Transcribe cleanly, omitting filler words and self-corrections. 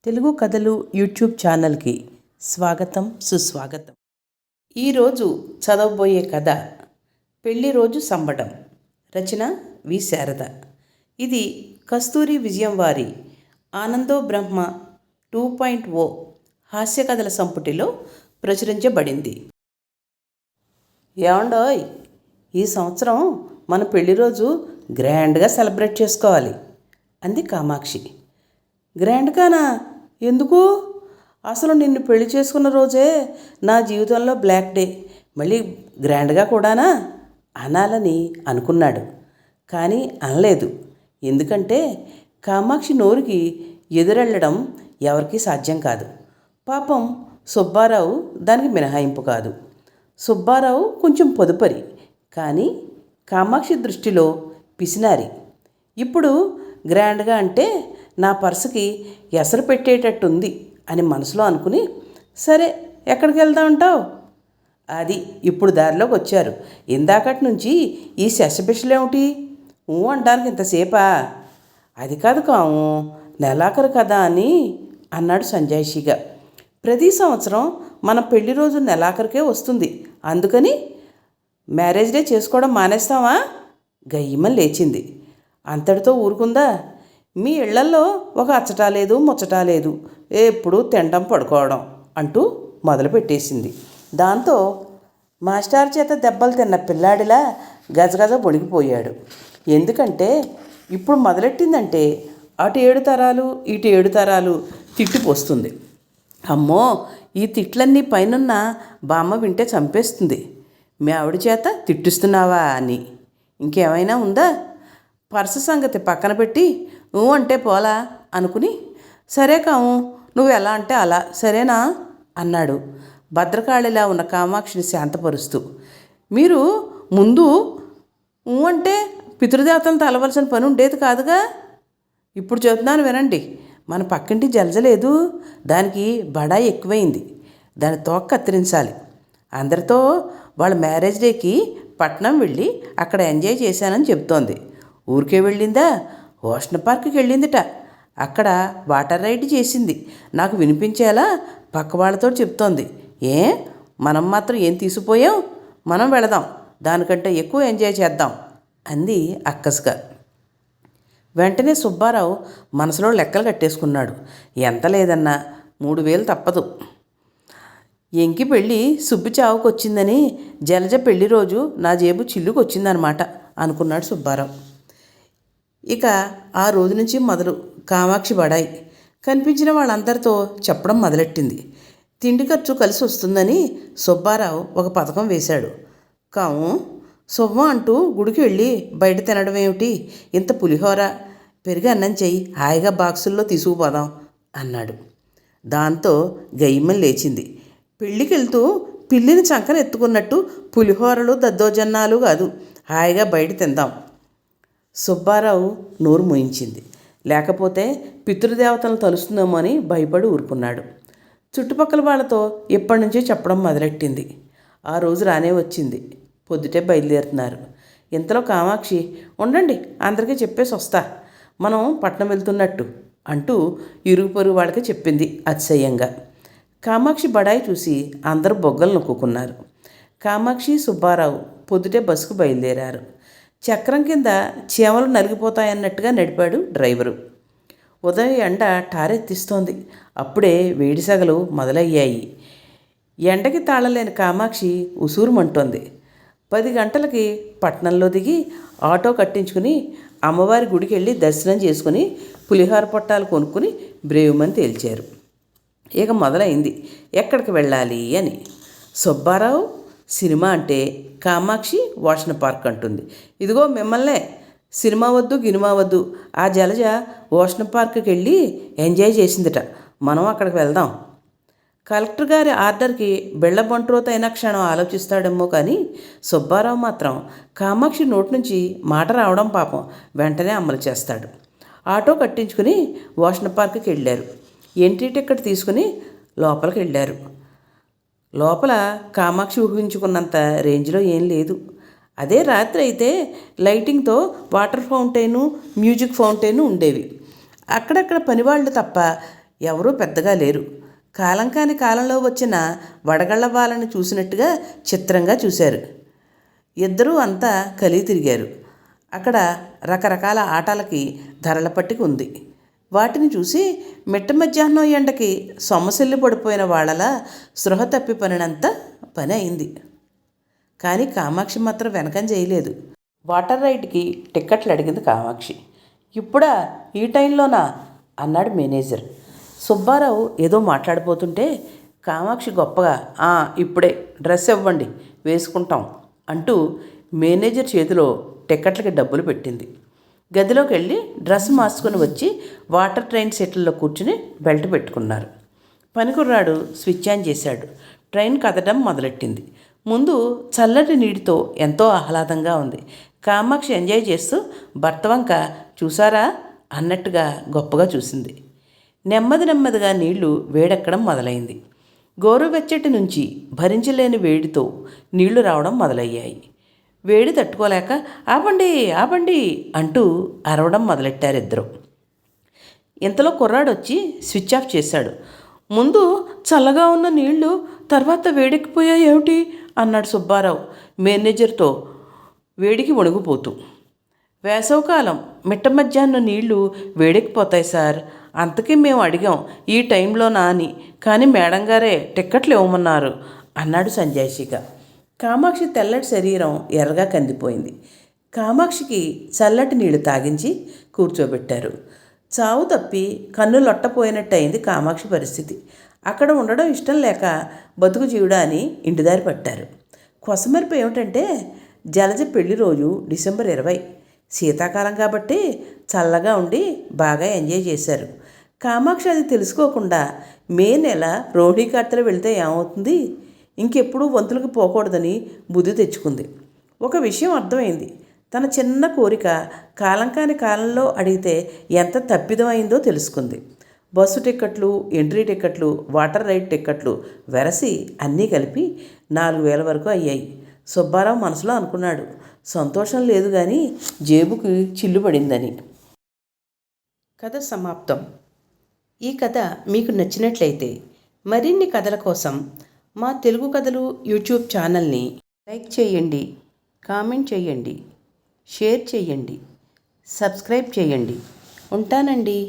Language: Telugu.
తెలుగు కథలు యూట్యూబ్ ఛానల్కి స్వాగతం సుస్వాగతం. ఈరోజు చదవబోయే కథ పెళ్లి రోజు సంబడం. రచన వి శారద. ఇది కస్తూరి విజయం వారి ఆనందో బ్రహ్మ 2.0 హాస్య కథల సంపుటిలో ప్రచురించబడింది. ఏమండోయ్, ఈ సంవత్సరం మన పెళ్లి రోజు గ్రాండ్గా సెలబ్రేట్ చేసుకోవాలి అంది కామాక్షి. గ్రాండ్గానా? ఎందుకు? అసలు నిన్ను పెళ్లి చేసుకున్న రోజే నా జీవితంలో బ్లాక్ డే, మళ్ళీ గ్రాండ్గా కూడానా అనాలని అనుకున్నాడు. కానీ అనలేదు. ఎందుకంటే కామాక్షి నోరుకి ఎదురెళ్ళడం ఎవరికీ సాధ్యం కాదు. పాపం సుబ్బారావు దానికి మినహాయింపు కాదు. సుబ్బారావు కొంచెం పొదుపరి, కానీ కామాక్షి దృష్టిలో పిసినారి. ఇప్పుడు గ్రాండ్గా అంటే నా పర్సుకి ఎసరు పెట్టేటట్టుంది అని మనసులో అనుకుని, సరే ఎక్కడికి వెళ్దామంటావు? అది ఇప్పుడు దారిలోకి వచ్చారు. ఇందాకటి నుంచి ఈ శశపిషలేమిటి? అంటానికి ఇంతసేపా? అది కాదు కాము, నెలాఖరు కదా అని అన్నాడు సంజాయిషిగా. ప్రతి సంవత్సరం మన పెళ్లి రోజు నెలాఖరికే వస్తుంది, అందుకని మ్యారేజ్ డే చేసుకోవడం మానేస్తావా? గయ్యమని లేచింది. అంతటితో ఊరుకుందా? మీ ఇళ్లల్లో ఒక అచ్చటా లేదు ముచ్చటా లేదు, ఎప్పుడూ తినడం పడుకోవడం అంటూ మొదలుపెట్టేసింది. దాంతో మాస్టర్ చేత దెబ్బలు తిన్న పిల్లాడిలా గజగజ వణికిపోయాడు. ఎందుకంటే ఇప్పుడు మొదలెట్టిందంటే అటు 7 తరాలు ఇటు 7 తరాలు తిట్టిపోస్తుంది. అమ్మో, ఈ తిట్లన్నీ పైనున్న బామ్మ వింటే చంపేస్తుంది. మీ ఆవిడ చేత తిట్టిస్తున్నావా అని. ఇంకేమైనా ఉందా? పర్సు సంగతి పక్కన పెట్టి నువ్వు అంటే పోలా అనుకుని, సరే కాము, నువ్వు ఎలా అంటే అలా సరేనా అన్నాడు భద్రకాళిలా ఉన్న కామాక్షిని శాంతపరుస్తూ. మీరు ముందు అంటే పితృదేవతలను తలవలసిన పని ఉండేది కాదుగా. ఇప్పుడు చెబుతున్నాను వినండి. మన పక్కింటి జలజలేదు, దానికి బడాయి ఎక్కువైంది. దాని తోక కత్తిరించాలి. అందరితో వాళ్ళ మ్యారేజ్ డేకి పట్నం వెళ్ళి అక్కడ ఎంజాయ్ చేశానని చెప్తోంది. ఊరికే వెళ్ళిందా? ఓషన్ పార్క్కి వెళ్ళిందిట. అక్కడ వాటర్ రైడ్ చేసింది. నాకు వినిపించేలా పక్క వాళ్ళతో చెప్తోంది. మనం మాత్రం ఏం తీసిపోయాం? మనం వెళదాం, దానికంటే ఎక్కువ ఎంజాయ్ చేద్దాం అంది అక్కసుగా. వెంటనే సుబ్బారావు మనసులో లెక్కలు కట్టేసుకున్నాడు. ఎంత లేదన్నా 3000 తప్పదు. ఎంకి పెళ్ళి సుబ్బి చావుకు వచ్చిందని జలజ పెళ్లి రోజు నా జేబు చిల్లుకు వచ్చిందనమాట అనుకున్నాడు సుబ్బారావు. ఇక ఆ రోజు నుంచి మొదలు కామాక్షి బడాయి కనిపించిన వాళ్ళందరితో చెప్పడం మొదలెట్టింది. తిండి ఖర్చు కలిసి వస్తుందని సుబ్బారావు ఒక పథకం వేశాడు. కాము, శుభ్వం అంటూ గుడికి వెళ్ళి బయట తినడం ఏమిటి? ఇంత పులిహోర పెరిగి అన్నం చెయ్యి, హాయిగా బాక్సుల్లో తీసుకుపోదాం అన్నాడు. దాంతో గయ్యమని లేచింది. పెళ్ళికి వెళ్తూ పిల్లిని చంకన ఎత్తుకున్నట్టు పులిహోరలు దద్దోజన్నాలు కాదు, హాయిగా బయట తిందాం. సుబ్బారావు నోరు మూయించింది. లేకపోతే పితృదేవతలను తలుస్తుందేమో అని భయపడి ఊరుకున్నాడు. చుట్టుపక్కల వాళ్ళతో ఎప్పటి నుంచో చెప్పడం మొదలెట్టింది. ఆ రోజు రానే వచ్చింది. పొద్దుటే బయలుదేరుతున్నారు. ఇంతలో కామాక్షి, ఉండండి అందరికీ చెప్పేసి వస్తా, మనం పట్నం వెళ్తున్నట్టు అంటూ ఇరుగు పొరుగు వాళ్ళకి చెప్పింది అతిశయంగా. కామాక్షి బడాయి చూసి అందరూ బొగ్గలు నొక్కున్నారు. కామాక్షి, సుబ్బారావు పొద్దుటే బస్సుకు బయలుదేరారు. చక్రం కింద చీమలు నలిగిపోతాయన్నట్టుగా నడిపాడు డ్రైవరు. ఉదయం ఎండ టారెత్తిస్తోంది. అప్పుడే వేడిసగలు మొదలయ్యాయి. ఎండకి తాళలేని కామాక్షి ఉసూరుమంటోంది. 10 గంటలకి పట్నంలో దిగి ఆటో కట్టించుకుని అమ్మవారి గుడికి వెళ్ళి దర్శనం చేసుకుని పులిహోర పొట్టాలు కొనుక్కుని బ్రేవుమని తేల్చారు. ఇక మొదలైంది ఎక్కడికి వెళ్ళాలి అని. సుబ్బారావు సినిమా అంటే, కామాక్షి ఓషన్ పార్క్ అంటుంది. ఇదిగో మిమ్మల్నే, సినిమా వద్దు గినిమా వద్దు, ఆ జలజ ఓషన్ పార్క్కి వెళ్ళి ఎంజాయ్ చేసిందిట, మనం అక్కడికి వెళ్దాం. కలెక్టర్ గారి ఆర్డర్కి బిళ్ళబంట్రోతైన క్షణం ఆలోచిస్తాడేమో కానీ సుబ్బారావు మాత్రం కామాక్షి నోటి నుంచి మాట రావడం పాపం వెంటనే అమలు చేస్తాడు. ఆటో కట్టించుకుని ఓషన్ పార్క్కి వెళ్ళారు. ఎంట్రీ టికెట్ తీసుకుని లోపలికి వెళ్ళారు. లోపల కామాక్షి ఊహించుకున్నంత రేంజ్లో ఏం లేదు. అదే రాత్రి అయితే లైటింగ్తో వాటర్ ఫౌంటైను, మ్యూజిక్ ఫౌంటైను ఉండేవి. అక్కడక్కడ పనివాళ్ళు తప్ప ఎవరూ పెద్దగా లేరు. కాలం కాని కాలంలో వచ్చిన వడగళ్ల వాళ్ళని చూసినట్టుగా చిత్రంగా చూశారు. ఇద్దరూ అంతా కలిగి తిరిగారు. అక్కడ రకరకాల ఆటలకి ధరల పట్టిక ఉంది. వాటిని చూసి మిట్ట మధ్యాహ్నం ఎండకి సొమ్మసిల్లి పడిపోయిన వాళ్ళలా స్పృహ తప్పిపోయినంత పని అయింది. కానీ కామాక్షి మాత్రం వెనకం చేయలేదు. వాటర్ రైడ్కి టిక్కెట్లు అడిగింది కామాక్షి. ఇప్పుడా, ఈ టైంలోనా అన్నాడు మేనేజర్. సుబ్బారావు ఏదో మాట్లాడిపోతుంటే కామాక్షి గొప్పగా ఇప్పుడే డ్రెస్ ఇవ్వండి వేసుకుంటాం అంటూ మేనేజర్ చేతిలో టిక్కెట్లకి డబ్బులు పెట్టింది. గదిలోకి వెళ్ళి డ్రెస్ మార్చుకొని వచ్చి వాటర్ ట్రైన్ సీట్లలో కూర్చుని బెల్ట్ పెట్టుకున్నారు. పనికుర్రాడు స్విచ్ ఆన్ చేశాడు. ట్రైన్ కదలడం మొదలెట్టింది. ముందు చల్లటి నీటితో ఎంతో ఆహ్లాదంగా ఉంది. కామాక్షి ఎంజాయ్ చేస్తూ భర్త వంక చూసారా అన్నట్టుగా గొప్పగా చూసింది. నెమ్మదిగా నీళ్లు వేడెక్కడం మొదలైంది. గోరువెచ్చటి నుంచి భరించలేని వేడితో నీళ్లు రావడం మొదలయ్యాయి. వేడి తట్టుకోలేక ఆపండి ఆపండి అంటూ అరవడం మొదలెట్టారిద్దరూ. ఇంతలో కుర్రాడొచ్చి స్విచ్ ఆఫ్ చేశాడు. ముందు చల్లగా ఉన్న నీళ్లు తర్వాత వేడెక్కిపోయాయి ఏమిటి అన్నాడు సుబ్బారావు మేనేజర్తో వేడికి వణుకుపోతూ. వేసవకాలం మిట్ట మధ్యాహ్నం నీళ్లు వేడెక్కిపోతాయి సార్, అంతకీ మేము అడిగాం ఈ టైంలోనా అని, కానీ మేడం గారే టిక్కెట్లు ఇవ్వమన్నారు అన్నాడు సంజాయిషిగా. కామాక్షి తెల్లటి శరీరం ఎర్రగా కందిపోయింది. కామాక్షికి చల్లటి నీళ్లు తాగించి కూర్చోబెట్టారు. చావు తప్పి కన్ను లొట్టపోయినట్టయింది కామాక్షి పరిస్థితి. అక్కడ ఉండడం ఇష్టం లేక బతుకు జీవుడా అని ఇంటిదారి పట్టారు. కొసమెరుపు ఏమిటంటే జలజ పెళ్లి రోజు డిసెంబర్ 20, శీతాకాలం కాబట్టి చల్లగా ఉండి బాగా ఎంజాయ్ చేశారు. కామాక్షి అది తెలుసుకోకుండా మే నెల రోహిణీ కార్తెలు వెళితే ఏమవుతుంది, ఇంకెప్పుడు వంతులకు పోకూడదని బుద్ధి తెచ్చుకుంది. ఒక విషయం అర్థమైంది. తన చిన్న కోరిక కాలం కాని కాలంలో అడిగితే ఎంత తప్పిదమైందో తెలుసుకుంది. బస్సు టిక్కెట్లు, ఎంట్రీ టిక్కెట్లు, వాటర్ రైడ్ టిక్కెట్లు వెరసి అన్నీ కలిపి 4,000 వరకు అయ్యాయి. సుబ్బారావు మనసులో అనుకున్నాడు, సంతోషం లేదు కానీ జేబుకి చిల్లు పడిందని. కథ సమాప్తం. ఈ కథ మీకు నచ్చినట్లయితే మరిన్ని కథల కోసం మా తెలుగు కథలు యూట్యూబ్ ఛానల్ని లైక్ చేయండి, కామెంట్ చేయండి, షేర్ చేయండి, సబ్స్క్రైబ్ చేయండి. ఉంటానండి.